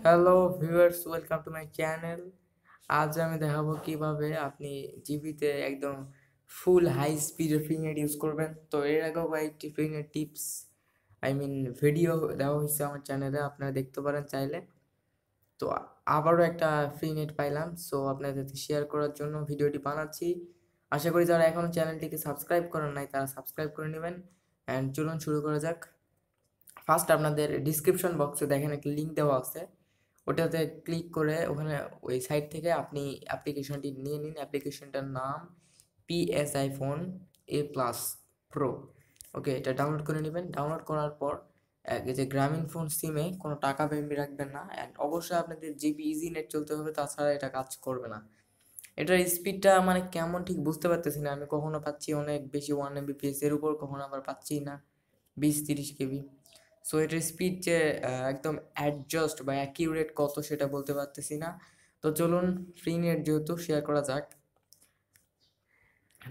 Hello viewers, welcome to my channel. আজ আমি দেখাবো কিভাবে আপনি জিবিতে একদম ফুল হাই স্পিডের ফ্রি নেট ইউজ করবেন। তো এর আগেও কয়েকটি ফ্রি নেট টিপস ভিডিও দেওয়া হয়েছে আমার চ্যানেলে, আপনারা দেখতে পারেন চাইলে। তো আবারও একটা ফ্রি নেট পাইলাম, সো আপনাদের সাথে শেয়ার করার জন্য ভিডিওটি বানাচ্ছি। আশা করি যারা এখনও চ্যানেলটিকে সাবস্ক্রাইব করেন নাই তারা সাবস্ক্রাইব করে নেবেন। অ্যান্ড চলুন শুরু করা যাক। ফার্স্ট আপনাদের ডিসক্রিপশন বক্সে দেখেন একটা লিঙ্ক দেওয়া আছে, ওটাতে ক্লিক করে ওখানে ওই সাইট থেকে আপনি অ্যাপ্লিকেশনটি নিয়ে নিন। অ্যাপ্লিকেশনটার নাম পিএসআই ফোন A+ প্রো। ওকে, এটা ডাউনলোড করে নেবেন। ডাউনলোড করার পর এই যে গ্রামীণ ফোন সিমে কোনো টাকা পেমেন্ট রাখবেন না, অ্যান্ড অবশ্যই আপনাদের জিবি ইজি নেট চলতে হবে, তাছাড়া এটা কাজ করবে না। এটার স্পিডটা মানে কেমন ঠিক বুঝতে পারতেছি না, আমি কখনো পাচ্ছি অনেক বেশি 1 Mbps এর উপর, কখনো আবার পাচ্ছি না 20-30 KB। সো এটার স্পিড যে একদম অ্যাডজাস্ট বা অ্যাকিউরেট কত সেটা বলতে পারতেছি না। তো চলুন ফ্রি নেট যেহেতু শেয়ার করা যাক।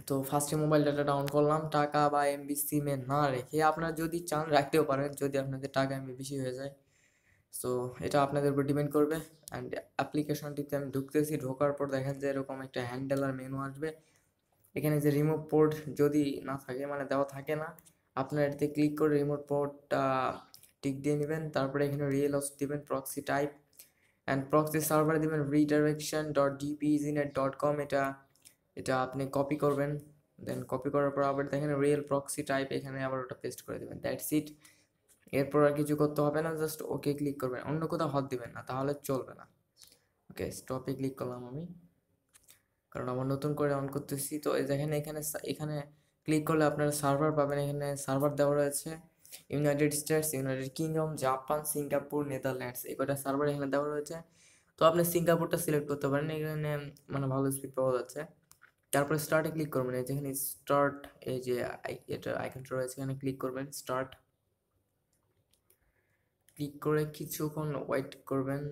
তো ফার্স্টে মোবাইল ডাটাটা অন করলাম, টাকা বা এমবি সিমে না রেখে। আপনারা যদি চান রাখতেও পারেন যদি আপনাদের টাকা এমবি বেশি হয়ে যায়। সো এটা আপনাদের উপর ডিপেন্ড করবে। অ্যান্ড অ্যাপ্লিকেশনটিতে আমি ঢুকতেছি, ঢোকার পর দেখেন যে এরকম একটা হ্যান্ডেল আর মেনু আসবে। এখানে যে রিমুভ পোর্ট যদি না থাকে, মানে দেওয়া থাকে না, আপনার এটাতে ক্লিক করে রিমোট পোর্টটা টিক দিয়ে নেবেন। তারপরে এখানে রিয়েল হোস্ট দিবেন, proxy type, and proxy server দিবেন redirection.dpeznet.com। এটা এটা আপনি কপি করবেন। দেন কপি করার পর আবার দেখেন রিয়েল প্রক্সি টাইপ, এখানে আবার ওটা পেস্ট করে দেবেন। That's it. এরপর আর কিছু করতে হবে না, জাস্ট ওকে ক্লিক করবেন, অন্য কোথাও হাত দিবেন না, তাহলে চলবে না। ওকে, স্টপে ক্লিক করলাম আমি, কারণ আমার নতুন করে অন করতেছি। তো এই দেখেন এখানে এখানে ক্লিক করলে আপনারা সার্ভার পাবেন। এখানে সার্ভার দেওয়া রয়েছে United states, United kingdom, Japan, Singapore, Netherlands, এই কটা সার্ভার এখানে দেওয়া রয়েছে। তো আপনি সিঙ্গাপুরটা সিলেক্ট করতে পারেন, এখানে মানে ভালো স্পিড পাওয়া যাচ্ছে। তারপরে স্টার্টে ক্লিক করবেন, এই যেখানে স্টার্ট, এই যে এটা আইকনটা রয়েছে এখানে ক্লিক করবেন। স্টার্ট ক্লিক করে কিছুক্ষণ ওয়েট করবেন।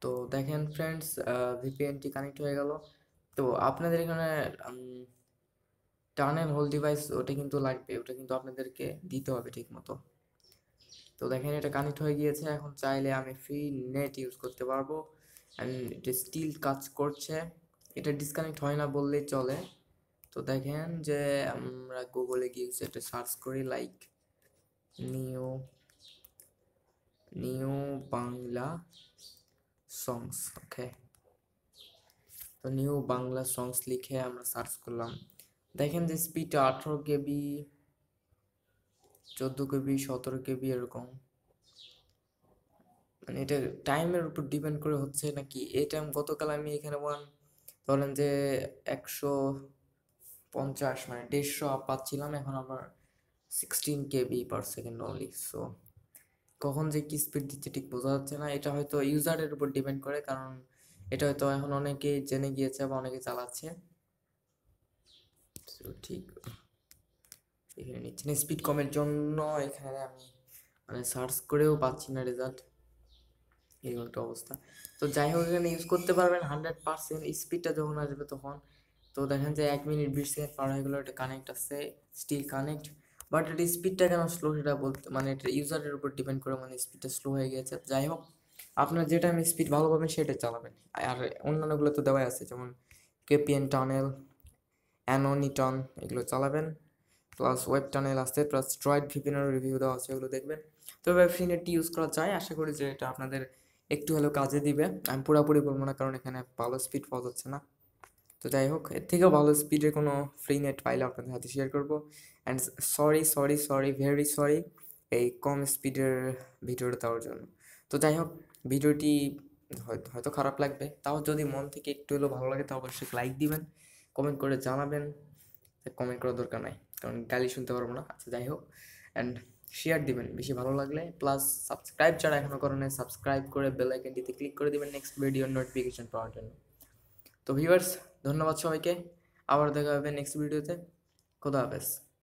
তো দেখেন ফ্রেন্ডস, ভিপিএনটি কানেক্ট হয়ে গেল। তো আপনাদের এখানে টার্ন অ্যান্ড হোল্ড ডিভাইস ওটা কিন্তু লাগবে, ওটা কিন্তু আপনাদেরকে দিতে হবে ঠিক মতো। তো দেখেন এটা কানেক্ট হয়ে গিয়েছে, এখন চাইলে আমি ফ্রি নেট ইউজ করতে পারবো। অ্যান্ড এটা স্টিল কাজ করছে, এটা ডিসকানেক্ট হয় না বললেই চলে। তো দেখেন যে আমরা গুগলে গিয়ে এটা সার্চ করি, লাইক নিউ নিউ বাংলা সংস। ওকে, তো নিউ বাংলা সংস লিখে আমরা সার্চ করলাম। দেখেন যে স্পিডটা 18 KB, 14 KB, 17 KB এরকম। মানে এটা টাইমের উপর ডিপেন্ড করে হচ্ছে নাকি। এই টাইম গতকাল আমি এখানে ধরেন যে 150 মানে 150 পাচ্ছিলাম, এখন আবার 16 KB/সেকেন্ড অনলি। সো কখন যে কি স্পিড দিচ্ছে ঠিক বোঝা যাচ্ছে না। এটা হয়তো ইউজারের উপর ডিপেন্ড করে, কারণ এটা হয়তো এখন অনেকেই জেনে গিয়েছে বা অনেকে চালাচ্ছে। ঠিক এখানে নিচ্ছে না স্পিড কমের জন্য, এখানে আমি মানে সার্চ করেও পাচ্ছি না রেজাল্ট, এরকম একটা অবস্থা। তো যাই হোক, এখানে ইউজ করতে পারবেন 100% স্পিডটা যখন আসবে তখন। তো দেখেন যে 1 মিনিট 20 সেকেন্ড পার হয়ে গেলো, এটা কানেক্ট আছে, স্টিল কানেক্ট। বাট এটা স্পিডটা কেন স্লো সেটা বলতে, মানে এটা ইউজারের উপর ডিপেন্ড করে, মানে স্পিডটা স্লো হয়ে গেছে। যাই হোক, আপনার যেটা আমি স্পিড ভালো পাবেন সেটা চালাবেন। আর অন্যান্যগুলো তো দেওয়াই আছে, যেমন কেপিএন টানেল, অ্যানোনিটন, এগুলো চালাবেন। প্লাস ওয়েব টানেল আছে, প্লাস ড্রয়েড ভিপিএনের রিভিউ দেওয়া আছে, ওগুলো দেখবেন। তো ফ্রি নেটটি ইউজ করা যায়, আশা করি যে এটা আপনাদের একটু হলেও কাজে দিবে। আমি পুরোপুরি বলবো না, কারণ এখানে ভালো স্পিড পাওয়া যাচ্ছে না। তো যাই হোক, এর থেকেও ভালো স্পিডের কোনো ফ্রি নেট পাইলে আপনাদের হাতে শেয়ার করবো। And sorry sorry sorry, very sorry এই কম স্পিডের ভিডিওটা দেওয়ার জন্য। তো যাই হোক, ভিডিওটি হয়তো হয়তো খারাপ লাগবে, তাও যদি মন থেকে একটু হলেও ভালো লাগে তো অবশ্যই লাইক দিবেন, কমেন্ট করে জানাবেন। কমেন্ট করার দরকার নাই, কারণ গালি শুনতে পারবো না। আচ্ছা যাই হোক, অ্যান্ড শেয়ার দিবেন বেশি ভালো লাগলে। প্লাস সাবস্ক্রাইব যারা এখনও করেন সাবস্ক্রাইব করে বেল আইকনটিতে ক্লিক করে দিবেন নেক্সট ভিডিওর নোটিফিকেশন পাওয়ার জন্য। তো ভিউয়ার্স, ধন্যবাদ সবাইকে, আবার দেখা হবে নেক্সট ভিডিওতে। খোদা হাফেজ।